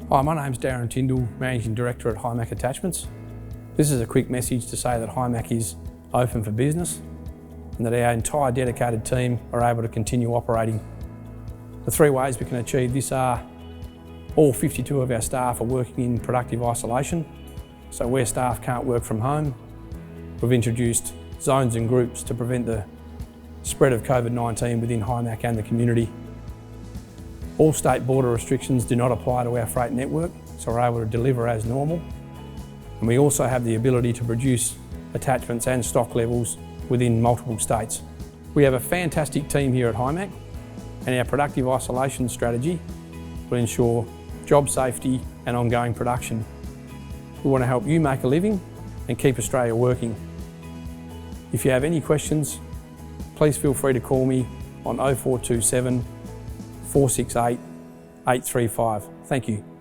Hi, my name's Darren Tindal, Managing Director at Himac Attachments. This is a quick message to say that Himac is open for business and that our entire dedicated team are able to continue operating. The three ways we can achieve this are all 52 of our staff are working in productive isolation, so where staff can't work from home, we've introduced zones and groups to prevent the spread of COVID-19 within Himac and the community. All state border restrictions do not apply to our freight network, so we're able to deliver as normal. And we also have the ability to produce attachments and stock levels within multiple states. We have a fantastic team here at Himac, and our productive isolation strategy will ensure job safety and ongoing production. We want to help you make a living and keep Australia working. If you have any questions, please feel free to call me on 0427 468 835. Thank you.